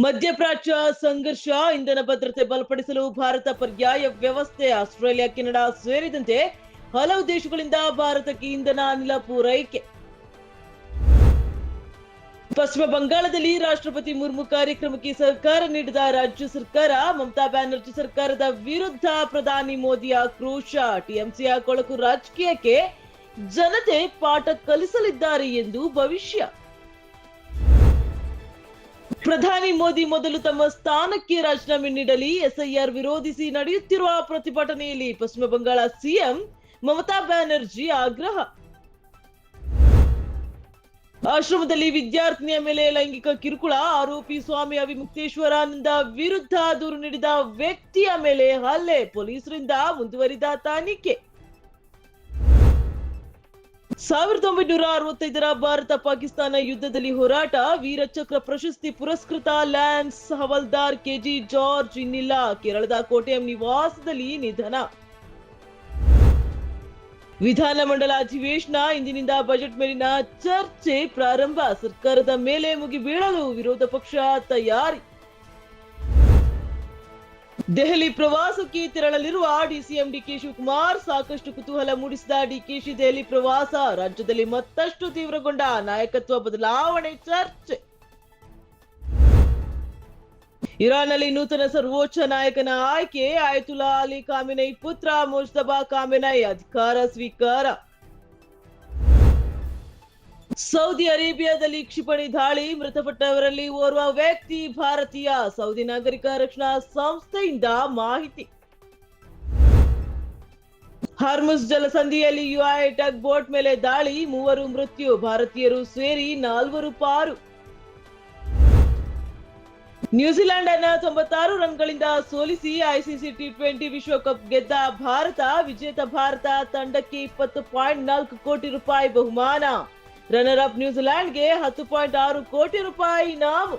ಮಧ್ಯಪ್ರಾಚ್ಯ ಸಂಘರ್ಷ, ಇಂಧನ ಭದ್ರತೆ ಬಲಪಡಿಸಲು ಭಾರತ ಪರ್ಯಾಯ ವ್ಯವಸ್ಥೆ, ಆಸ್ಟ್ರೇಲಿಯಾ, ಕೆನಡಾ ಸೇರಿದಂತೆ ಹಲವು ದೇಶಗಳಿಂದ ಭಾರತಕ್ಕೆ ಇಂಧನ ಅನಿಲ ಪೂರೈಕೆ. ಪಶ್ಚಿಮ ಬಂಗಾಳದಲ್ಲಿ ರಾಷ್ಟ್ರಪತಿ ಮುರ್ಮು ಕಾರ್ಯಕ್ರಮಕ್ಕೆ ಸಹಕಾರ ನೀಡಿದ ರಾಜ್ಯ ಸರ್ಕಾರ, ಮಮತಾ ಬ್ಯಾನರ್ಜಿ ಸರ್ಕಾರದ ವಿರುದ್ಧ ಪ್ರಧಾನಿ ಮೋದಿ ಆಕ್ರೋಶ. ಟಿಎಂಸಿಯ ಕೊಳಕು ರಾಜಕೀಯಕ್ಕೆ ಜನತೆ ಪಾಠ ಕಲಿಸಲಿದ್ದಾರೆ ಎಂದು ಭವಿಷ್ಯ. ಪ್ರಧಾನಿ ಮೋದಿ ಮೊದಲು ತಮ್ಮ ಸ್ಥಾನಕ್ಕೆ ರಾಜೀನಾಮೆ ನೀಡಲಿ, ಎಸ್ಐಆರ್ ವಿರೋಧಿಸಿ ನಡೆಯುತ್ತಿರುವ ಪ್ರತಿಭಟನೆಯಲ್ಲಿ ಪಶ್ಚಿಮ ಬಂಗಾಳ ಸಿಎಂ ಮಮತಾ ಬ್ಯಾನರ್ಜಿ ಆಗ್ರಹ. ಆಶ್ರಮದಲ್ಲಿ ವಿದ್ಯಾರ್ಥಿನಿಯ ಮೇಲೆ ಲೈಂಗಿಕ ಕಿರುಕುಳ ಆರೋಪಿ ಸ್ವಾಮಿ ಅವಿಮುಕ್ತೇಶ್ವರಾನಂದ ವಿರುದ್ಧ ದೂರು ನೀಡಿದ ವ್ಯಕ್ತಿಯ ಮೇಲೆ ಹಲ್ಲೆ, ಪೊಲೀಸರಿಂದ ಮುಂದುವರಿದ ತನಿಖೆ. 1965ರ ಭಾರತ ಪಾಕಿಸ್ತಾನ ಯುದ್ಧದಲ್ಲಿ ಹೋರಾಟ, ವೀರಚಕ್ರ ಪ್ರಶಸ್ತಿ ಪುರಸ್ಕೃತ ಲ್ಯಾನ್ಸ್ ಹವಲ್ದಾರ್ ಕೆಜಿ ಜಾರ್ಜ್ ಇನ್ನಿಲ್ಲ, ಕೇರಳದ ಕೋಟೆಯಂ ನಿವಾಸದಲ್ಲಿ ನಿಧನ. ವಿಧಾನಮಂಡಲ ಅಧಿವೇಶನ, ಇಂದಿನಿಂದ ಬಜೆಟ್ ಮೇಲಿನ ಚರ್ಚೆ ಪ್ರಾರಂಭ, ಸರ್ಕಾರದ ಮೇಲೆ ಮುಗಿಬೀಳಲು ವಿರೋಧ ಪಕ್ಷ ತಯಾರಿ. ದೆಹಲಿ ಪ್ರವಾಸಕ್ಕೆ ತೆರಳಲಿರುವ ಡಿಸಿಎಂ ಡಿಕೆ ಶಿವಕುಮಾರ್, ಸಾಕಷ್ಟು ಕುತೂಹಲ ಮೂಡಿಸಿದ ಡಿಕೆಶಿ ದೆಹಲಿ ಪ್ರವಾಸ, ರಾಜ್ಯದಲ್ಲಿ ಮತ್ತಷ್ಟು ತೀವ್ರಗೊಂಡ ನಾಯಕತ್ವ ಬದಲಾವಣೆ ಚರ್ಚೆ. ಇರಾನ್ನಲ್ಲಿ ನೂತನ ಸರ್ವೋಚ್ಚ ನಾಯಕನ ಆಯ್ಕೆ, ಆಯತುಲ್ಲಾ ಅಲಿ ಖಾಮೆನೈ ಪುತ್ರ ಮುಜ್ತಬಾ ಖಾಮೆನೈ ಅಧಿಕಾರ ಸ್ವೀಕಾರ. ಸೌದಿ ಅರೇಬಿಯಾದಲ್ಲಿ ಕ್ಷಿಪಣಿ ದಾಳಿ, ಮೃತಪಟ್ಟವರಲ್ಲಿ ಓರ್ವ ವ್ಯಕ್ತಿ ಭಾರತೀಯ, ಸೌದಿ ನಾಗರಿಕ ರಕ್ಷಣಾ ಸಂಸ್ಥೆಯಿಂದ ಮಾಹಿತಿ. ಹಾರ್ಮುಜ್ ಜಲಸಂಧಿಯಲ್ಲಿ ಯುಐ ಟಗ್ ಬೋಟ್ ಮೇಲೆ ದಾಳಿ, 3 ಮೃತ್ಯು, ಭಾರತೀಯರು ಸೇರಿ 4 ಪಾರು. ನ್ಯೂಜಿಲೆಂಡ್ ಅನ್ನ 96 ರನ್ಗಳಿಂದ ಸೋಲಿಸಿ ಐಸಿಸಿ ಟಿ20 ವಿಶ್ವಕಪ್ ಗೆದ್ದ ಭಾರತ, ವಿಜೇತ ಭಾರತ ತಂಡಕ್ಕೆ 20.4 ಕೋಟಿ ರೂಪಾಯಿ ಬಹುಮಾನ. ರನ್ನರ್ ಅಪ್ ನ್ಯೂಜಿಲೆಂಡ್ಗೆ 10.6 ಕೋಟಿ ರೂಪಾಯಿ ಇನಾಮು.